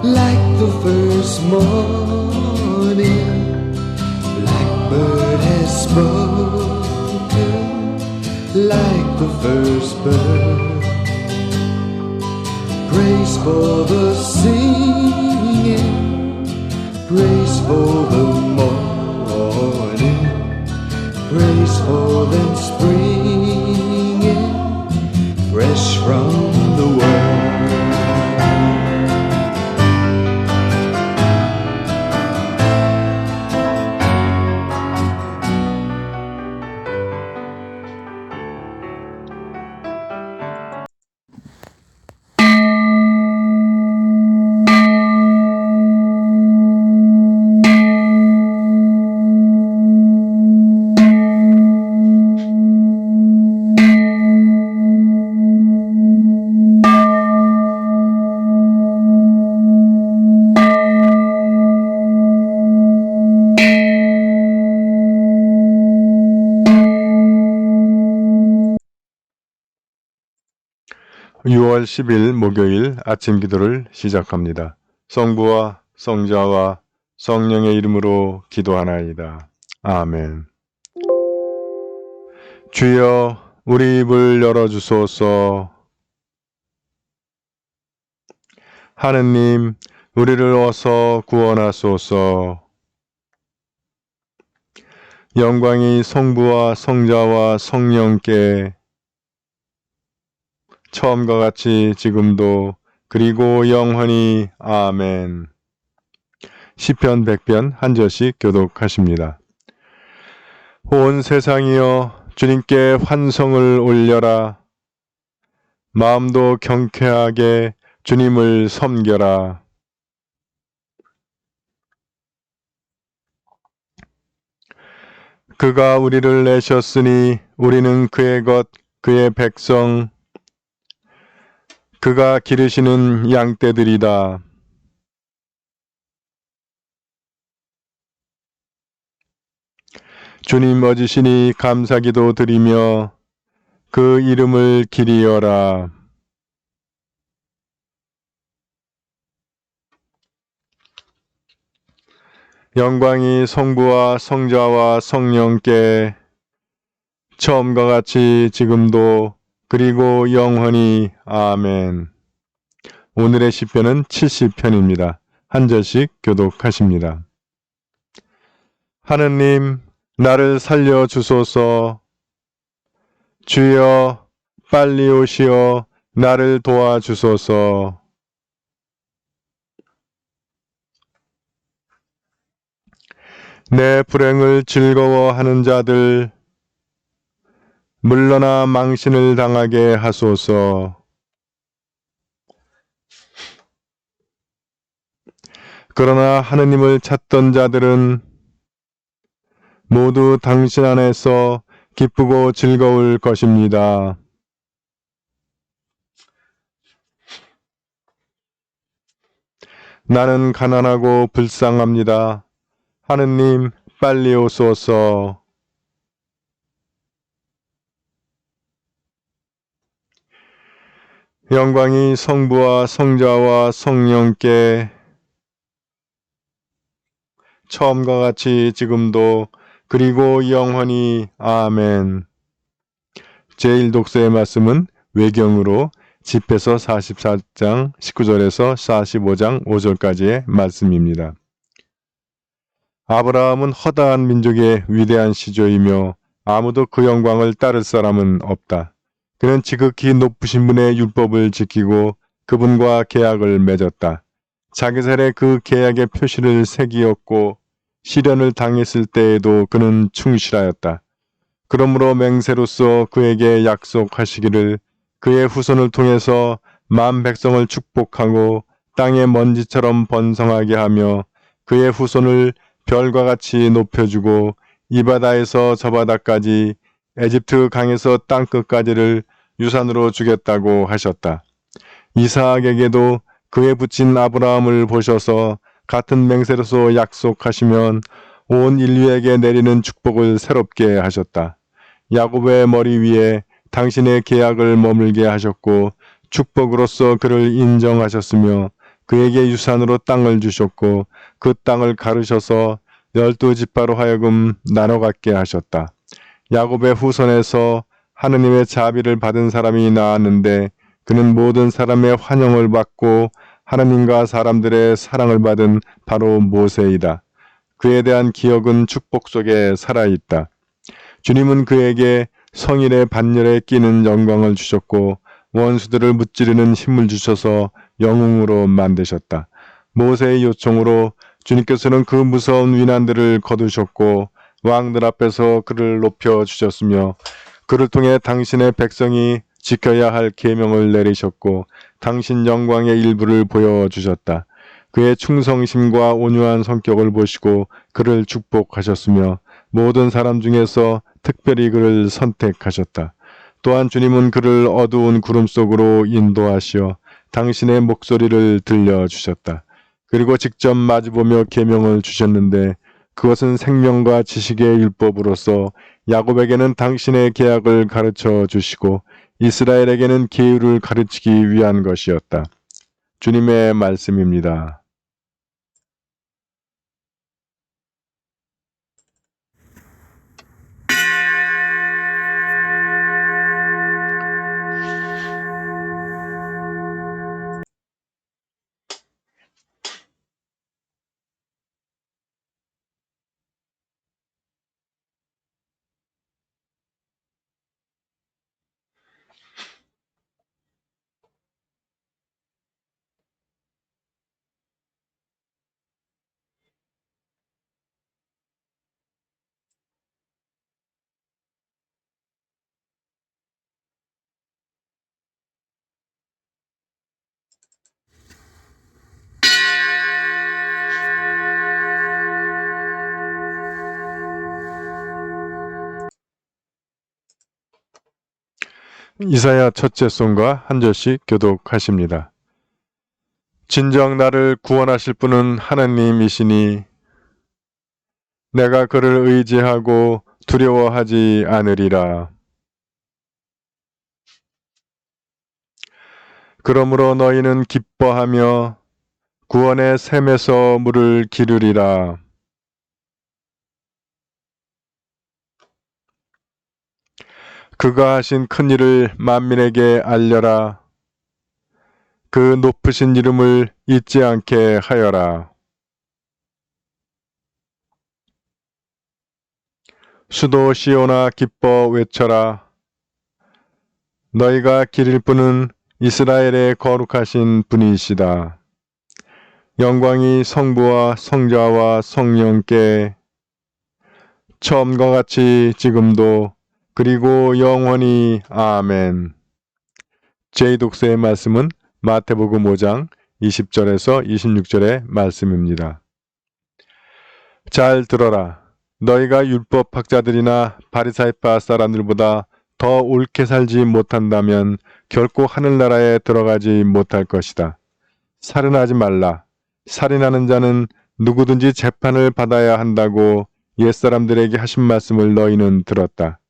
like the first morning. Blackbird has spoken like the first bird. Praise for the singing, praise for the morning, praise for them springing fresh from the world. (6월 10일) 목요일 아침 기도를 시작합니다. 성부와 성자와 성령의 이름으로 기도하나이다. 아멘. 주여, 우리 입을 열어주소서. 하느님, 우리를 어서 구원하소서. 영광이 성부와 성자와 성령께 처음과 같이 지금도 그리고 영원히. 아멘. 시편 100편 한 절씩 교독하십니다. 온 세상이여, 주님께 환성을 올려라. 마음도 경쾌하게 주님을 섬겨라. 그가 우리를 내셨으니 우리는 그의 것, 그의 백성, 그가 기르시는 양떼들이다. 주님 멋지시니 감사기도 드리며 그 이름을 기리어라. 영광이 성부와 성자와 성령께 처음과 같이 지금도 그리고 영원히. 아멘. 오늘의 시편은 70편입니다. 한 절씩 교독하십니다. 하느님, 나를 살려주소서. 주여, 빨리 오시어 나를 도와주소서. 내 불행을 즐거워하는 자들, 물러나 망신을 당하게 하소서. 그러나 하느님을 찾던 자들은 모두 당신 안에서 기쁘고 즐거울 것입니다. 나는 가난하고 불쌍합니다. 하느님, 빨리 오소서. 영광이 성부와 성자와 성령께 처음과 같이 지금도 그리고 영원히. 아멘. 제1독서의 말씀은 외경으로 집에서 44장 19절에서 45장 5절까지의 말씀입니다. 아브라함은 허다한 민족의 위대한 시조이며 아무도 그 영광을 따를 사람은 없다. 그는 지극히 높으신 분의 율법을 지키고 그분과 계약을 맺었다. 자기 살에 그 계약의 표시를 새기었고 시련을 당했을 때에도 그는 충실하였다. 그러므로 맹세로서 그에게 약속하시기를 그의 후손을 통해서 만 백성을 축복하고 땅의 먼지처럼 번성하게 하며 그의 후손을 별과 같이 높여주고 이 바다에서 저 바다까지 에집트 강에서 땅끝까지를 유산으로 주겠다고 하셨다. 이삭에게도 그의 붙인 아브라함을 보셔서 같은 맹세로서 약속하시면 온 인류에게 내리는 축복을 새롭게 하셨다. 야곱의 머리 위에 당신의 계약을 머물게 하셨고 축복으로서 그를 인정하셨으며 그에게 유산으로 땅을 주셨고 그 땅을 가르셔서 12지파로 하여금 나눠 갖게 하셨다. 야곱의 후손에서 하느님의 자비를 받은 사람이 나왔는데 그는 모든 사람의 환영을 받고 하나님과 사람들의 사랑을 받은 바로 모세이다. 그에 대한 기억은 축복 속에 살아있다. 주님은 그에게 성인의 반열에 끼는 영광을 주셨고 원수들을 무찌르는 힘을 주셔서 영웅으로 만드셨다. 모세의 요청으로 주님께서는 그 무서운 위난들을 거두셨고 왕들 앞에서 그를 높여 주셨으며 그를 통해 당신의 백성이 지켜야 할 계명을 내리셨고 당신 영광의 일부를 보여주셨다. 그의 충성심과 온유한 성격을 보시고 그를 축복하셨으며 모든 사람 중에서 특별히 그를 선택하셨다. 또한 주님은 그를 어두운 구름 속으로 인도하시어 당신의 목소리를 들려주셨다. 그리고 직접 마주보며 계명을 주셨는데 그것은 생명과 지식의 율법으로서 야곱에게는 당신의 계약을 가르쳐 주시고 이스라엘에게는 계율을 가르치기 위한 것이었다. 주님의 말씀입니다. 이사야 첫째 송가 한 절씩 교독하십니다. 진정 나를 구원하실 분은 하나님이시니 내가 그를 의지하고 두려워하지 않으리라. 그러므로 너희는 기뻐하며 구원의 샘에서 물을 기르리라. 그가 하신 큰 일을 만민에게 알려라. 그 높으신 이름을 잊지 않게 하여라. 수도 시온아 기뻐 외쳐라. 너희가 기릴 분은 이스라엘의 거룩하신 분이시다. 영광이 성부와 성자와 성령께 처음과 같이 지금도 그리고 영원히 아멘. 제2독서의 말씀은 마태복음 5장 20절에서 26절의 말씀입니다. 잘 들어라. 너희가 율법학자들이나 바리사이파 사람들보다 더 옳게 살지 못한다면 결코 하늘나라에 들어가지 못할 것이다. 살인하지 말라. 살인하는 자는 누구든지 재판을 받아야 한다고 옛사람들에게 하신 말씀을 너희는 들었다.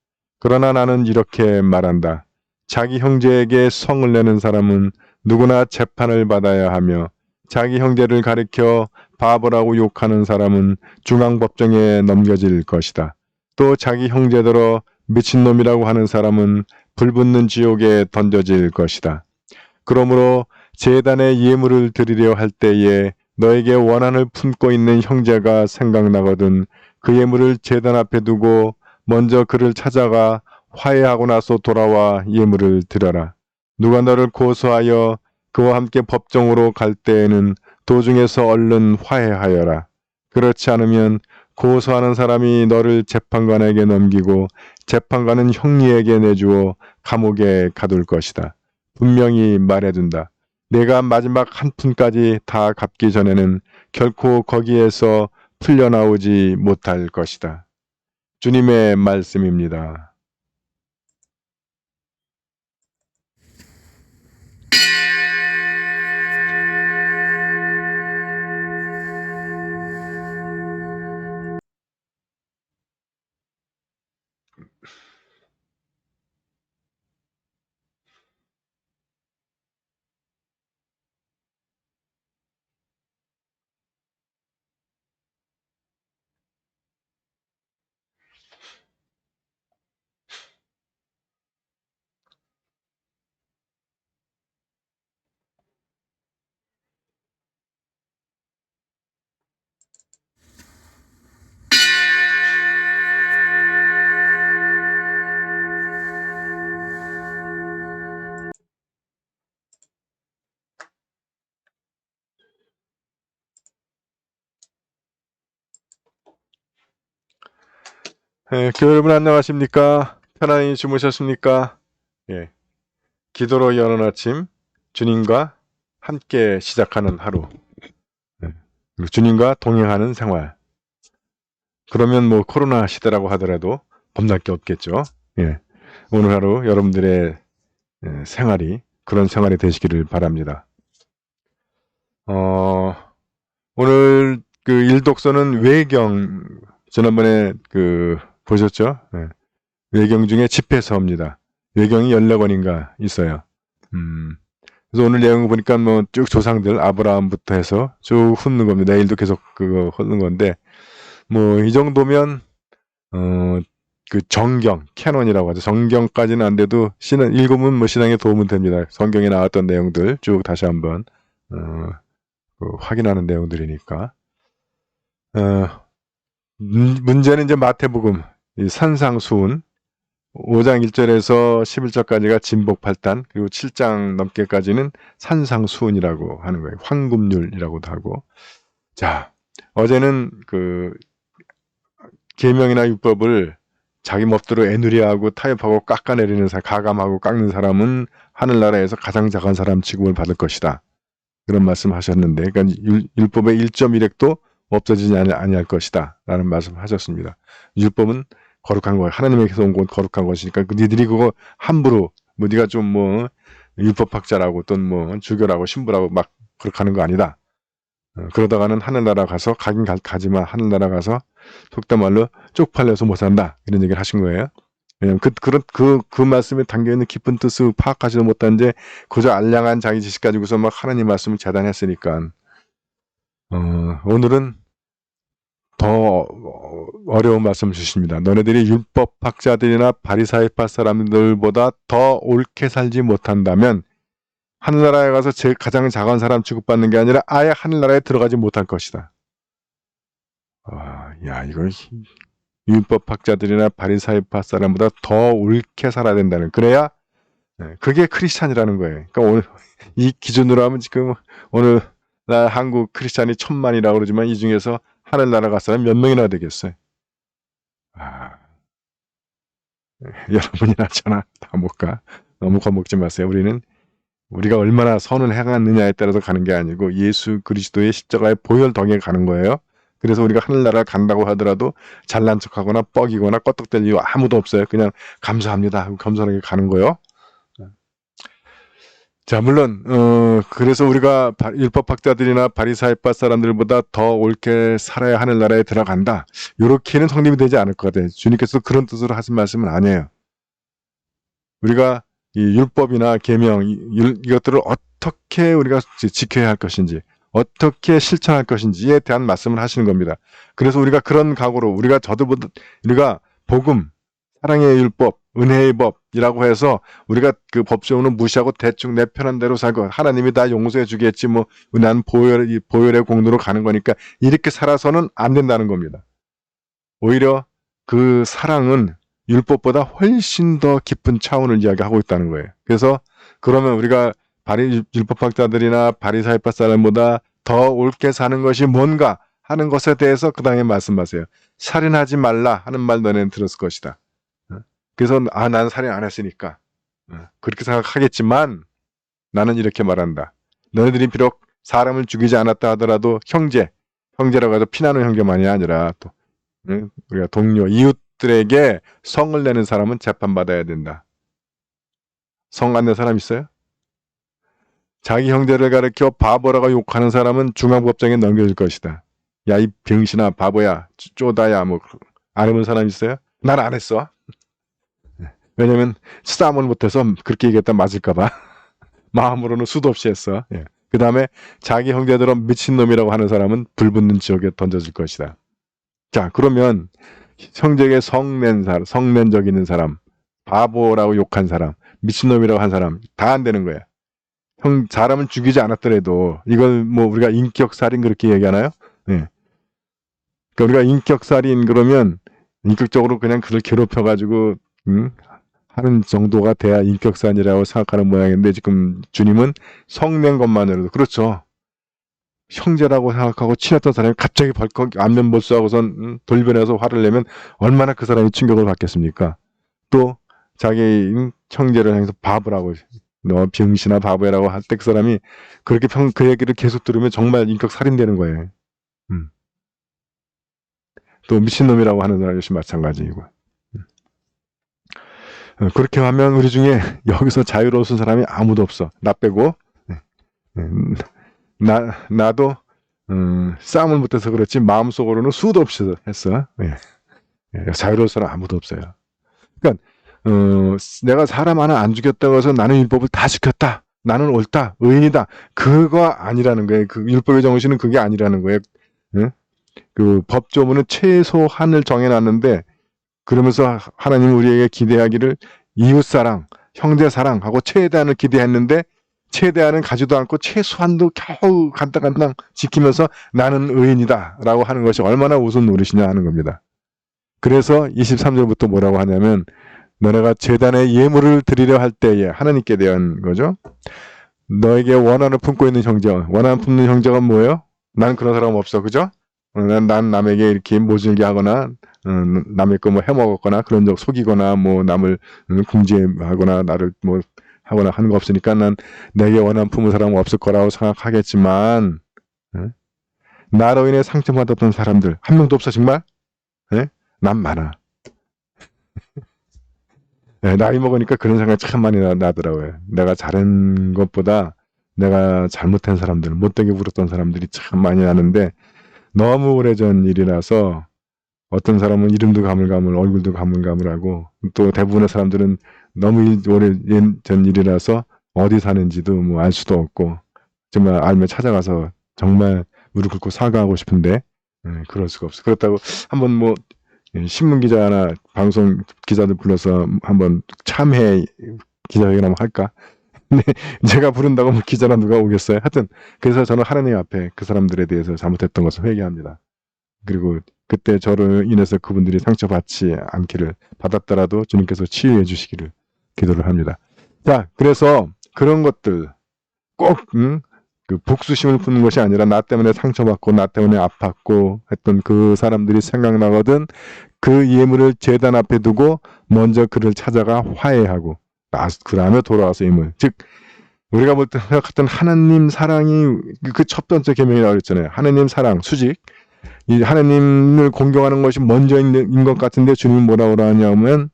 그러나 나는 이렇게 말한다. 자기 형제에게 성을 내는 사람은 누구나 재판을 받아야 하며 자기 형제를 가리켜 바보라고 욕하는 사람은 중앙법정에 넘겨질 것이다. 또 자기 형제더러 미친놈이라고 하는 사람은 불붙는 지옥에 던져질 것이다. 그러므로 제단에 예물을 드리려 할 때에 너에게 원한을 품고 있는 형제가 생각나거든 그 예물을 제단 앞에 두고 먼저 그를 찾아가 화해하고 나서 돌아와 예물을 드려라. 누가 너를 고소하여 그와 함께 법정으로 갈 때에는 도중에서 얼른 화해하여라. 그렇지 않으면 고소하는 사람이 너를 재판관에게 넘기고 재판관은 형리에게 내주어 감옥에 가둘 것이다. 분명히 말해둔다. 내가 마지막 한 푼까지 다 갚기 전에는 결코 거기에서 풀려나오지 못할 것이다. 주님의 말씀입니다. 교회 여러분 안녕하십니까? 편안히 주무셨습니까? 예. 기도로 여는 아침, 주님과 함께 시작하는 하루. 그리고 주님과 동행하는 생활. 그러면 뭐 코로나 시대라고 하더라도 겁날 게 없겠죠. 예. 오늘 하루 여러분들의 생활이 그런 생활이 되시기를 바랍니다. 오늘 그 일독서는 외경, 지난번에 보셨죠? 예. 외경 중에 집회서입니다. 외경이 14권인가 있어요. 그래서 오늘 내용 보니까 뭐 쭉 조상들, 아브라함부터 해서 쭉 훑는 겁니다. 내일도 계속 그거 훑는 건데, 뭐 이 정도면, 그 정경, 캐논이라고 하죠. 정경까지는 안 돼도 읽으면 뭐 신앙에 도움은 됩니다. 성경에 나왔던 내용들 쭉 다시 한번, 확인하는 내용들이니까. 문제는 이제 마태복음, 이 산상수훈, 5장 1절에서 11절까지가 진복8단, 그리고 7장 넘게까지는 산상수훈이라고 하는 거예요. 황금률이라고도 하고. 자, 어제는 그 계명이나 율법을 자기 멋대로 애누리하고 타협하고 깎아내리는 사람, 가감하고 깎는 사람은 하늘나라에서 가장 작은 사람 취급을 받을 것이다. 그런 말씀 하셨는데, 그러니까 율법의 1.1획도 없어지지 아니할 것이다. 라는 말씀 하셨습니다. 율법은 거룩한 거예요. 하나님에게서 온 건 거룩한 것이니까 니들이 그거 함부로 뭐 네가 좀 뭐 율법학자라고 또는 뭐 주교라고 신부라고 막 그렇게 하는 거 아니다. 그러다가는 하늘나라 가서 가긴 가지만 하늘나라 가서 속된 말로 쪽팔려서 못 산다. 이런 얘기를 하신 거예요. 왜냐면 그 말씀에 담겨있는 깊은 뜻을 파악하지도 못한데 그저 알량한 자기 지식 가지고서 막 하나님 말씀을 재단했으니까 오늘은 더 어려운 말씀을 주십니다. 너네들이 율법학자들이나 바리사이파 사람들보다 더 옳게 살지 못한다면 하늘나라에 가서 가장 작은 사람 취급받는 게 아니라 아예 하늘나라에 들어가지 못할 것이다. 야, 이거 율법학자들이나 바리사이파 사람보다 더 옳게 살아야 된다는, 그래야 그게 크리스찬이라는 거예요. 그러니까 오늘 이 기준으로 하면 지금 오늘 날 한국 크리스찬이 1000만이라고 그러지만 이 중에서 하늘나라 갈 사람 몇 명이나 되겠어요? 여러분이나 저나 다 못 가. 너무 겁먹지 마세요. 우리가 얼마나 선을 행하느냐에 따라서 가는 게 아니고 예수 그리스도의 십자가의 보혈 덕에 가는 거예요. 그래서 우리가 하늘나라를 간다고 하더라도 잘난 척하거나 뻐기거나 껐떡댈 이유 아무도 없어요. 그냥 감사합니다 하고 겸손하게 가는 거예요. 자, 물론 그래서 우리가 율법학자들이나 바리사이파 사람들보다 더 옳게 살아야 하늘나라에 들어간다. 이렇게는 성립이 되지 않을 것 같아요. 주님께서 그런 뜻으로 하신 말씀은 아니에요. 우리가 이 율법이나 계명 이것들을 어떻게 우리가 지켜야 할 것인지, 어떻게 실천할 것인지에 대한 말씀을 하시는 겁니다. 그래서 우리가 그런 각오로 우리가 복음, 사랑의 율법, 은혜의 법이라고 해서 우리가 그 법조문을 무시하고 대충 내 편한 대로 살고 하나님이 다 용서해 주겠지 뭐 난 보혈의 공로로 가는 거니까 이렇게 살아서는 안 된다는 겁니다. 오히려 그 사랑은 율법보다 훨씬 더 깊은 차원을 이야기하고 있다는 거예요. 그래서 그러면 우리가 율법학자들이나 바리사이파 사람보다 더 옳게 사는 것이 뭔가 하는 것에 대해서 그 다음에 말씀하세요. 살인하지 말라 하는 말 너네는 들었을 것이다. 그래서 난 살인 안 했으니까 그렇게 생각하겠지만 나는 이렇게 말한다. 너네들이 비록 사람을 죽이지 않았다 하더라도 형제라고 해서 피나는 형제만이 아니라 또 우리가 동료, 이웃들에게 성을 내는 사람은 재판받아야 된다. 성 안 낸 사람 있어요? 자기 형제를 가르쳐 바보라고 욕하는 사람은 중앙법정에 넘겨질 것이다. 야, 이 병신아, 바보야, 쪼다야, 뭐 안 해본 사람 있어요? 난 안 했어. 왜냐면 싸움을 못해서 그렇게 얘기했다 맞을까봐 마음으로는 수도 없이 했어. 그 다음에 자기 형제들은 미친놈이라고 하는 사람은 불붙는 지옥에 던져질 것이다. 자, 그러면 형제에게 성낸 적 있는 사람, 바보라고 욕한 사람, 미친놈이라고 한 사람 다 안 되는 거야. 사람은 죽이지 않았더라도 이건 뭐 우리가 인격살인 그렇게 얘기하나요? 그러니까 우리가 인격살인 그러면 인격적으로 그냥 그를 괴롭혀가지고 하는 정도가 돼야 인격살인이라고 생각하는 모양인데 지금 주님은 성낸 것만으로도 그렇죠. 형제라고 생각하고 친했던 사람이 갑자기 벌컥 안면 몰수하고선 돌변해서 화를 내면 얼마나 그 사람이 충격을 받겠습니까? 또 자기 형제를 향해서 바보라고, 너 병신아 바보라고 할 때 그 사람이 그렇게 그 얘기를 계속 들으면 정말 인격 살인되는 거예요. 또 미친놈이라고 하는 사람 역시 마찬가지이고. 그렇게 하면 우리 중에 여기서 자유로운 사람이 아무도 없어. 나 빼고. 나도 싸움을 못해서 그렇지 마음속으로는 수도 없이 했어. 자유로운 사람 아무도 없어요. 그러니까 내가 사람 하나 안 죽였다고 해서 나는 율법을 다 지켰다. 나는 옳다. 의인이다. 그거 아니라는 거예요. 그 율법의 정신은 그게 아니라는 거예요. 그 법조문은 최소한을 정해놨는데 그러면서 하나님은 우리에게 기대하기를 이웃사랑, 형제사랑하고 최대한을 기대했는데 최대한은 가지도 않고 최소한도 겨우 간당간당 지키면서 나는 의인이다 라고 하는 것이 얼마나 우스운 노릇이냐 하는 겁니다. 그래서 23절부터 뭐라고 하냐면 너네가 제단에 예물을 드리려 할 때에 하나님께 대한 거죠. 너에게 원한을 품고 있는 형제, 원한 품는 형제가 뭐예요? 난 그런 사람 없어. 그죠? 난 남에게 이렇게 모질게 하거나 남의 거 뭐 해먹었거나 그런 적 속이거나 뭐 남을 궁지하거나 나를 뭐 하거나 하는 거 없으니까 난 내게 원한 품은 사람은 없을 거라고 생각하겠지만 나로 인해 상처받았던 사람들 한 명도 없어 정말? 난 많아. 나이 먹으니까 그런 생각이 참 많이 나더라고요. 내가 잘한 것보다 내가 잘못한 사람들, 못되게 굴었던 사람들이 참 많이 나는데 너무 오래전 일이라서 어떤 사람은 이름도 가물가물, 얼굴도 가물가물하고 또 대부분의 사람들은 너무 오래전 일이라서 어디 사는지도 뭐 알 수도 없고 정말 알면 찾아가서 정말 무릎 꿇고 사과하고 싶은데 그럴 수가 없어. 그렇다고 한번 뭐 신문 기자나 방송 기자들 불러서 한번 참회 기자회견 한번 할까? 근데 제가 부른다고 뭐 기자나 누가 오겠어요? 하여튼 그래서 저는 하나님 앞에 그 사람들에 대해서 잘못했던 것을 회개합니다. 그리고 그때 저를 인해서 그분들이 상처받지 않기를 받았더라도 주님께서 치유해 주시기를 기도를 합니다. 자, 그래서 그런 것들 꼭 그 복수심을 푸는 것이 아니라 나 때문에 상처받고 나 때문에 아팠고 했던 그 사람들이 생각나거든 그 예물을 제단 앞에 두고 먼저 그를 찾아가 화해하고 그 다음에 돌아와서 예물. 즉 우리가 볼 때 생각했던 하나님 사랑이 그 첫 번째 계명이라고 그랬잖아요. 하나님 사랑, 수직. 이 하나님을 공경하는 것이 먼저인 것 같은데 주님은 뭐라고 하냐면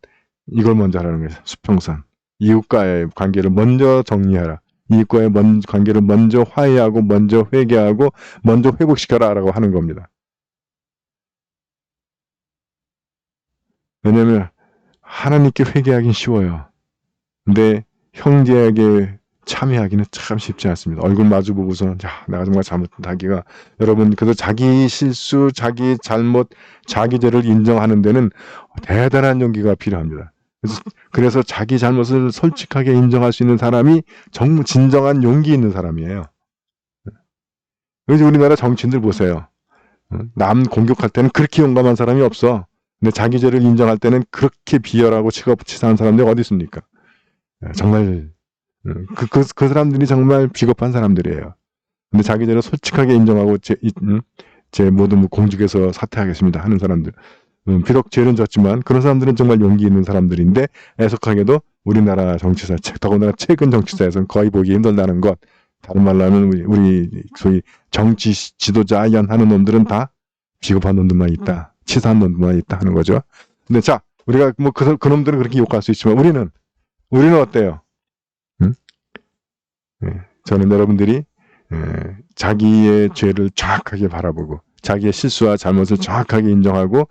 이걸 먼저 하라는 거예요. 수평선. 이웃과의 관계를 먼저 정리하라. 이익과의 관계를 먼저 화해하고 먼저 회개하고 먼저 회복시켜라 라고 하는 겁니다. 왜냐하면 하나님께 회개하긴 쉬워요. 근데 형제에게 참여하기는 참 쉽지 않습니다. 얼굴 마주 보고서 내가 정말 잘못하기가 여러분 그래서 자기 실수, 자기 잘못, 자기 죄를 인정하는 데는 대단한 용기가 필요합니다. 그래서 자기 잘못을 솔직하게 인정할 수 있는 사람이 정말 진정한 용기 있는 사람이에요. 그래서 우리나라 정치인들 보세요. 남 공격할 때는 그렇게 용감한 사람이 없어. 근데 자기 죄를 인정할 때는 그렇게 비열하고 치사한 사람들이 어디 있습니까? 정말 그 사람들이 정말 비겁한 사람들이에요. 근데 자기 죄를 솔직하게 인정하고 제 모든 공직에서 사퇴하겠습니다 하는 사람들. 비록 죄는 졌지만 그런 사람들은 정말 용기 있는 사람들인데 애석하게도 우리나라 정치사, 더군다나 최근 정치사에서는 거의 보기 힘들다는 것. 다른 말로 하면 우리 소위 정치 지도자 하는 놈들은 다 비겁한 놈들만 있다. 치사한 놈들만 있다 하는 거죠. 근데 자, 우리가 뭐 그 놈들은 그렇게 욕할 수 있지만 우리는 어때요? 저는 여러분들이 자기의 죄를 정확하게 바라보고 자기의 실수와 잘못을 정확하게 인정하고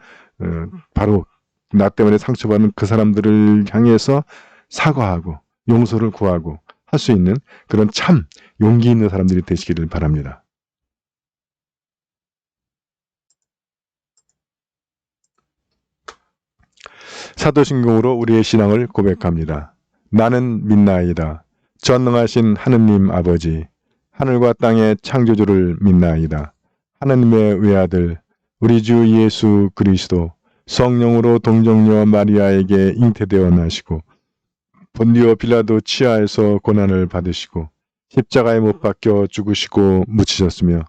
바로 나 때문에 상처받는 그 사람들을 향해서 사과하고 용서를 구하고 할 수 있는 그런 참 용기 있는 사람들이 되시기를 바랍니다. 사도신경으로 우리의 신앙을 고백합니다. 나는 믿나이다. 전능하신 하느님 아버지, 하늘과 땅의 창조주를 믿나이다. 하느님의 외아들, 우리 주 예수 그리스도, 성령으로 동정녀 마리아에게 잉태되어 나시고 본디오 빌라도 치하에서 고난을 받으시고 십자가에 못 박혀 죽으시고 묻히셨으며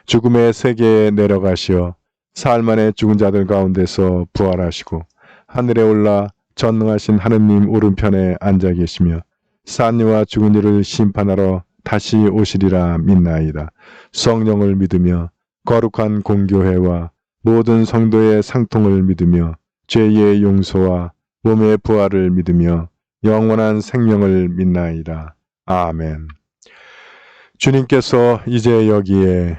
죽음의 세계에 내려가시어 사흘 만에 죽은 자들 가운데서 부활하시고 하늘에 올라 전능하신 하느님 오른편에 앉아 계시며 산이와 죽은 이를 심판하러 다시 오시리라 믿나이다. 성령을 믿으며 거룩한 공교회와 모든 성도의 상통을 믿으며 죄의 용서와 몸의 부활을 믿으며 영원한 생명을 믿나이다. 아멘. 주님께서 이제 여기에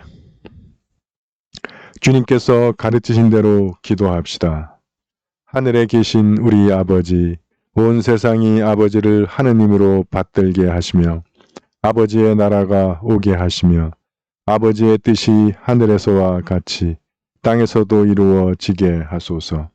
주님께서 가르치신 대로 기도합시다. 하늘에 계신 우리 아버지, 온 세상이 아버지를 하느님으로 받들게 하시며 아버지의 나라가 오게 하시며 아버지의 뜻이 하늘에서와 같이 땅에서도 이루어지게 하소서.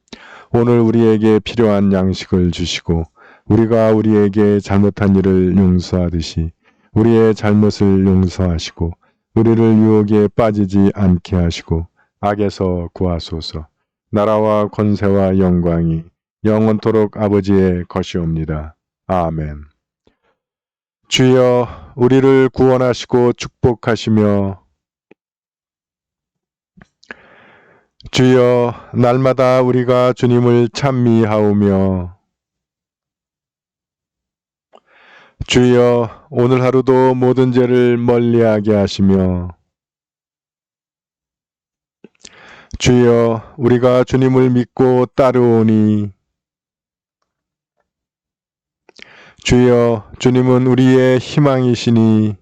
오늘 우리에게 필요한 양식을 주시고 우리가 우리에게 잘못한 일을 용서하듯이 우리의 잘못을 용서하시고 우리를 유혹에 빠지지 않게 하시고 악에서 구하소서. 나라와 권세와 영광이 영원토록 아버지의 것이옵니다. 아멘. 주여 우리를 구원하시고 축복하시며 주여 날마다 우리가 주님을 찬미하오며 주여 오늘 하루도 모든 죄를 멀리하게 하시며 주여 우리가 주님을 믿고 따르오니 주여 주님은 우리의 희망이시니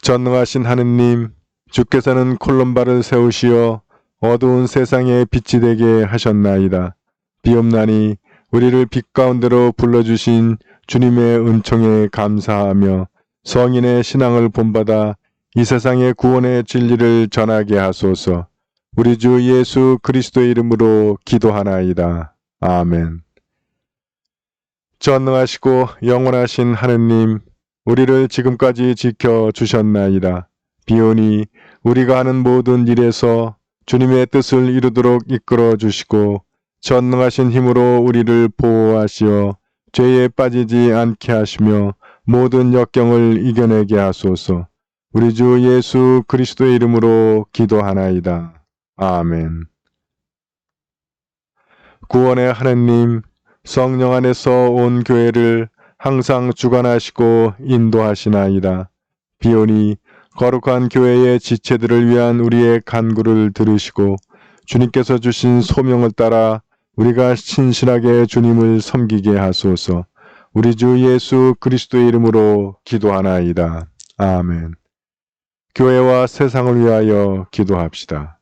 전능하신 하느님 주께서는 콜롬바를 세우시어 어두운 세상에 빛이 되게 하셨나이다. 비옵나니 우리를 빛 가운데로 불러주신 주님의 은총에 감사하며 성인의 신앙을 본받아 이 세상의 구원의 진리를 전하게 하소서. 우리 주 예수 그리스도의 이름으로 기도하나이다. 아멘. 전능하시고 영원하신 하느님, 우리를 지금까지 지켜주셨나이다. 비오니 우리가 하는 모든 일에서 주님의 뜻을 이루도록 이끌어 주시고 전능하신 힘으로 우리를 보호하시어 죄에 빠지지 않게 하시며 모든 역경을 이겨내게 하소서. 우리 주 예수 그리스도의 이름으로 기도하나이다. 아멘. 구원의 하느님, 성령 안에서 온 교회를 항상 주관하시고 인도하시나이다. 비오니 거룩한 교회의 지체들을 위한 우리의 간구를 들으시고 주님께서 주신 소명을 따라 우리가 신실하게 주님을 섬기게 하소서. 우리 주 예수 그리스도의 이름으로 기도하나이다. 아멘. 교회와 세상을 위하여 기도합시다.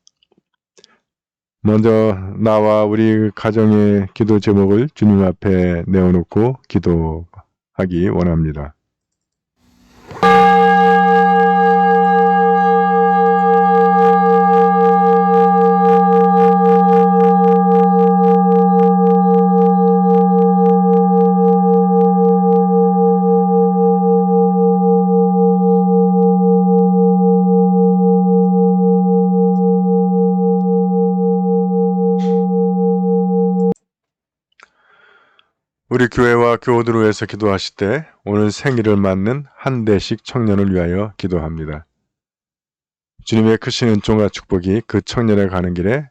먼저 나와 우리 가정의 기도 제목을 주님 앞에 내어놓고 기도하기 원합니다. 우리 교회와 교우들을 위해서 기도하실 때 오늘 생일을 맞는 한 대씩 청년을 위하여 기도합니다. 주님의 크신 은총과 축복이 그 청년에 가는 길에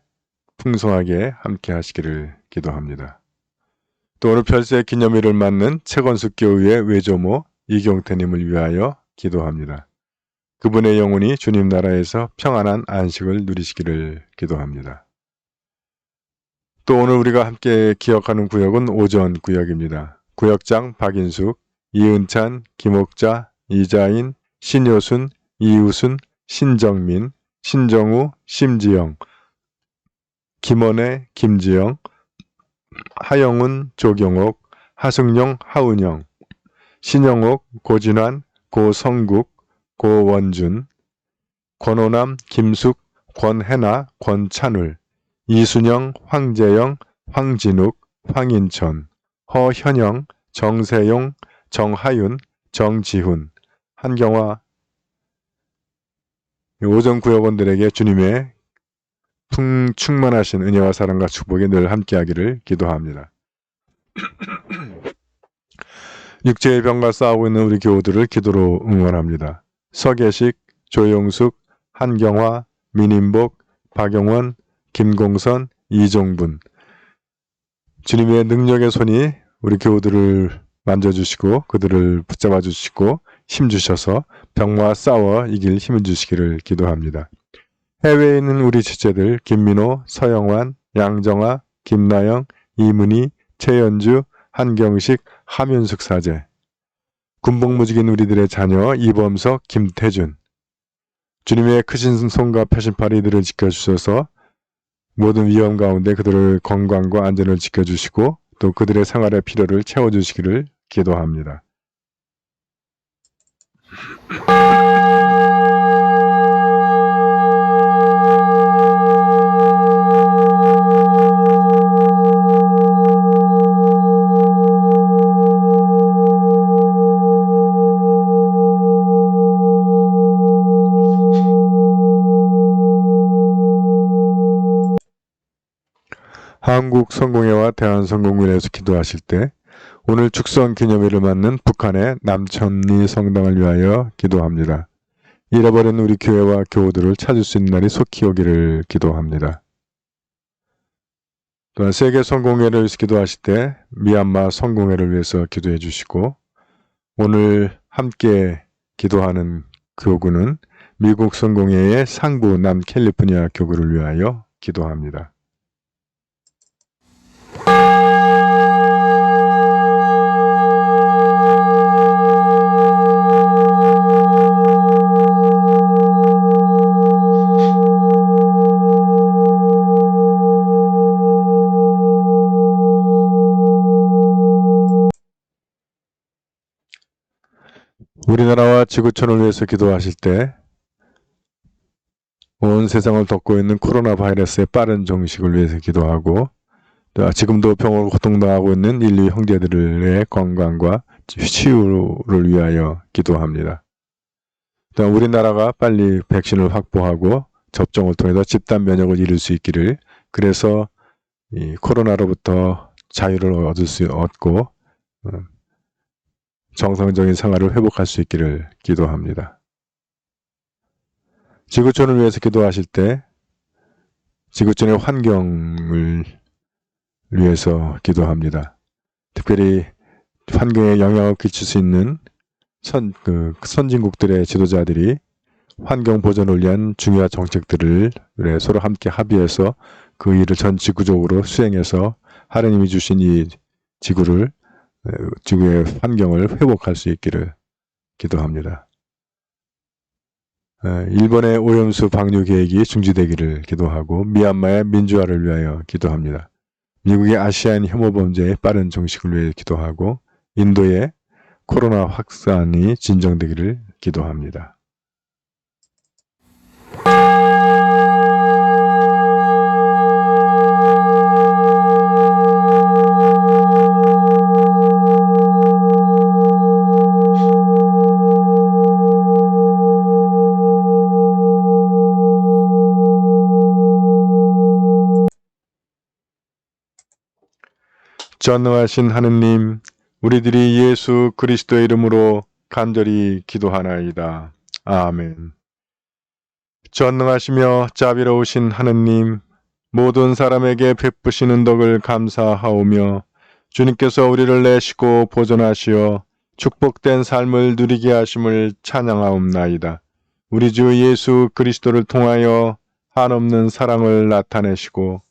풍성하게 함께 하시기를 기도합니다. 또 오늘 별세 기념일을 맞는 최건숙 교우의 외조모 이경태님을 위하여 기도합니다. 그분의 영혼이 주님 나라에서 평안한 안식을 누리시기를 기도합니다. 또 오늘 우리가 함께 기억하는 구역은 오전 구역입니다. 구역장 박인숙, 이은찬, 김옥자, 이자인, 신효순, 이우순, 신정민, 신정우, 심지영, 김원혜, 김지영, 하영훈, 조경옥, 하승용, 하은영, 신영옥, 고진환, 고성국, 고원준, 권호남, 김숙, 권혜나, 권찬울, 이순영, 황재영, 황진욱, 황인천, 허현영, 정세용, 정하윤, 정지훈, 한경화 오전 구역원들에게 주님의 충만하신 은혜와 사랑과 축복이 늘 함께하기를 기도합니다. 육체의 병과 싸우고 있는 우리 교우들을 기도로 응원합니다. 서계식, 조용숙, 한경화, 민인복, 박영원, 김공선, 이종분. 주님의 능력의 손이 우리 교우들을 만져주시고 그들을 붙잡아 주시고 힘주셔서 병마와 싸워 이길 힘을 주시기를 기도합니다. 해외에 있는 우리 지체들 김민호, 서영환, 양정아, 김나영, 이문희, 최연주, 한경식, 함윤숙 사제, 군복무직인 우리들의 자녀 이범석, 김태준, 주님의 크신 손과 펴신 팔이 이들을 지켜주셔서 모든 위험 가운데 그들의 건강과 안전을 지켜주시고 또 그들의 생활의 필요를 채워주시기를 기도합니다. 한국성공회와 대한성공회에서 기도하실 때 오늘 축성 기념일을 맞는 북한의 남천리 성당을 위하여 기도합니다. 잃어버린 우리 교회와 교우들을 찾을 수 있는 날이 속히 오기를 기도합니다. 또한 세계 성공회를 위해서 기도하실 때 미얀마 성공회를 위해서 기도해 주시고 오늘 함께 기도하는 교구는 미국 성공회의 상부 남캘리포니아 교구를 위하여 기도합니다. 우리나라와 지구촌을 위해서 기도하실 때 온 세상을 덮고 있는 코로나 바이러스의 빠른 종식을 위해서 기도하고 지금도 병으로 고통당하고 있는 인류 형제들의 건강과 치유를 위하여 기도합니다. 우리나라가 빨리 백신을 확보하고 접종을 통해서 집단 면역을 이룰 수 있기를, 그래서 이 코로나로부터 자유를 얻고 정상적인 생활을 회복할 수 있기를 기도합니다. 지구촌을 위해서 기도하실 때 지구촌의 환경을 위해서 기도합니다. 특별히 환경에 영향을 끼칠 수 있는 선진국들의 지도자들이 환경 보존을 위한 중요한 정책들을 서로 함께 합의해서 그 일을 전 지구적으로 수행해서 하나님이 주신 이 지구의 환경을 회복할 수 있기를 기도합니다. 일본의 오염수 방류 계획이 중지되기를 기도하고 미얀마의 민주화를 위하여 기도합니다. 미국의 아시안 혐오 범죄의 빠른 종식을 위해 기도하고 인도의 코로나 확산이 진정되기를 기도합니다. 전능하신 하느님, 우리들이 예수 그리스도의 이름으로 간절히 기도하나이다. 아멘. 전능하시며 자비로우신 하느님, 모든 사람에게 베푸시는 덕을 감사하오며 주님께서 우리를 내시고 보존하시어 축복된 삶을 누리게 하심을 찬양하옵나이다. 우리 주 예수 그리스도를 통하여 한없는 사랑을 나타내시고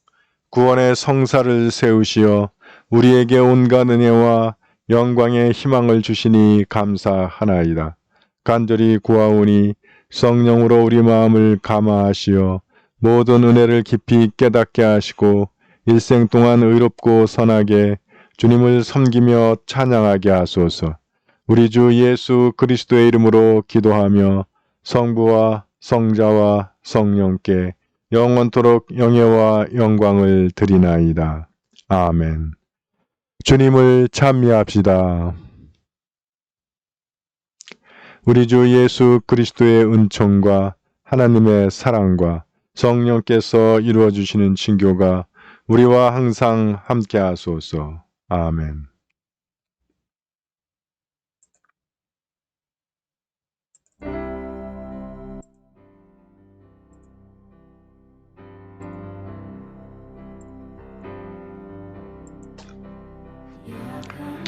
구원의 성사를 세우시어 우리에게 온갖 은혜와 영광의 희망을 주시니 감사하나이다. 간절히 구하오니 성령으로 우리 마음을 감화하시어 모든 은혜를 깊이 깨닫게 하시고 일생 동안 의롭고 선하게 주님을 섬기며 찬양하게 하소서. 우리 주 예수 그리스도의 이름으로 기도하며 성부와 성자와 성령께 영원토록 영예와 영광을 드리나이다. 아멘. 주님을 찬미합시다. 우리 주 예수 그리스도의 은총과 하나님의 사랑과 성령께서 이루어 주시는 친교가 우리와 항상 함께 하소서. 아멘.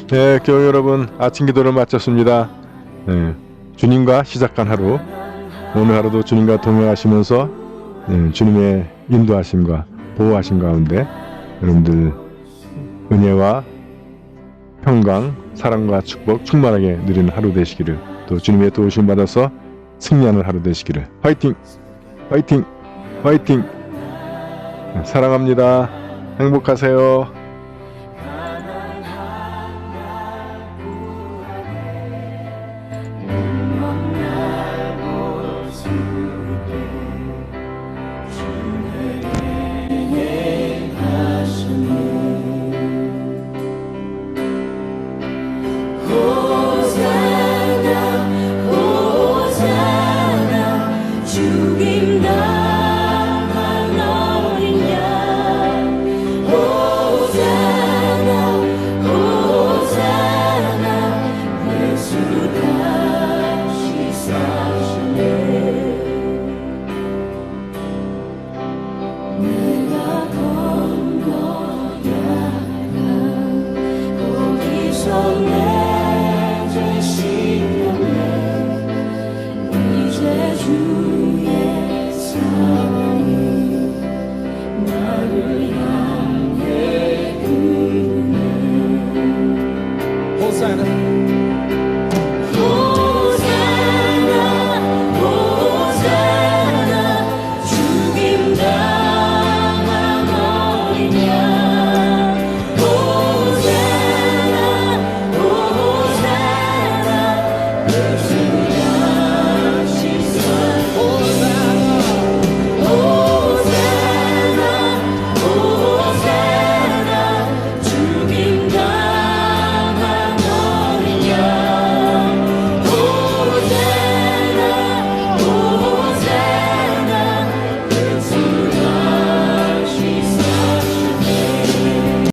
네, 교회 여러분, 아침 기도를 마쳤습니다. 네, 주님과 시작한 하루, 오늘 하루도 주님과 동행하시면서 주님의 인도하심과 보호하심 가운데 여러분들 은혜와 평강, 사랑과 축복 충만하게 누리는 하루 되시기를, 또 주님의 도우심 받아서 승리하는 하루 되시기를. 화이팅! 화이팅! 화이팅! 사랑합니다. 행복하세요. 내 죄 심령에 이제 주